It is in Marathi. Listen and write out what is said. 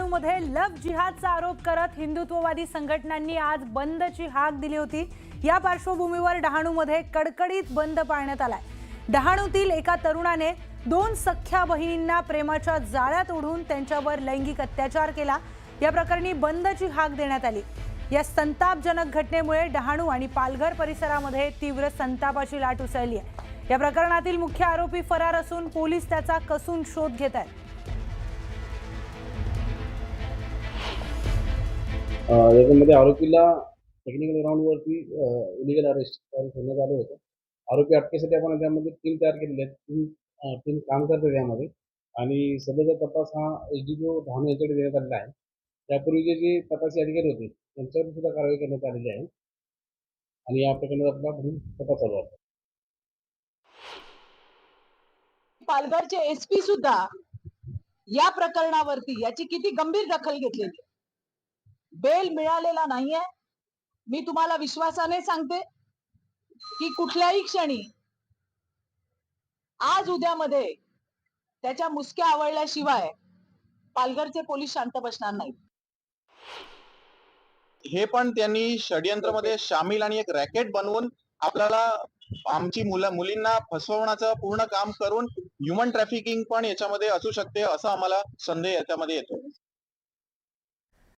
डहाणूमध्ये लव्ह जिहादचा आरोप करत हिंदुत्ववादी संघटनांनी आज बंदची हाक दिली होती। या पार्श्वभूमीवर डहाणूमध्ये कडकडीत बंद पाळण्यात आलाय। डहाणूतील एका तरुणाने 2 सख्ख्या बहिणींना प्रेमाच्या जाळ्यात ओढून त्यांच्यावर लैंगिक अत्याचार केला। या प्रकरणी बंदची हाक देण्यात आली। या संतापजनक घटनेमुळे डहाणू आणि पालघर परिसरामध्ये तीव्र संतापाची लाट उसळली आहे। या प्रकरणातील मुख्य आरोपी फरार असून पोलीस त्याचा कसून शोध घेत आहेत। याच्यामध्ये आरोपीला टेक्निकल ग्राउंडवरती इलिगल अरेस्ट करण्यात आलं होतं। आरोपी अटकेसाठी आपण त्यामध्ये टीम तयार केलेली आहे। टीम काम करते त्यामध्ये आणि सध्याचा तपास हा एसडीपीओ डहाणू यांच्याकडे देण्यात आलेला आहे। त्यापूर्वीचे जे तपासी अधिकारी होते त्यांच्यावर सुद्धा कारवाई करण्यात आलेली आहे आणि या प्रकरणात आपला पुढील तपास चालू आहे। पालघरचे एसपी सुद्धा या प्रकरणावरती याची किती गंभीर दखल घेतलेली। बेल मिळालेला नाहीये। मी तुम्हाला विश्वासाने सांगते की कुठल्याही क्षणी आज उद्यामध्ये त्याच्या मुसक्या आवळल्याशिवाय पालघरचे पोलीस शांत बसणार नाहीत। हे पण त्यांनी षडयंत्रामध्ये शामिल आणि एक रॅकेट बनवून आपल्याला आमची मुलींना फसवण्याचं पूर्ण काम करून ह्युमन ट्रॅफिकिंग पण याच्यामध्ये असू शकते असं आम्हाला संदेह याच्यामध्ये येतो।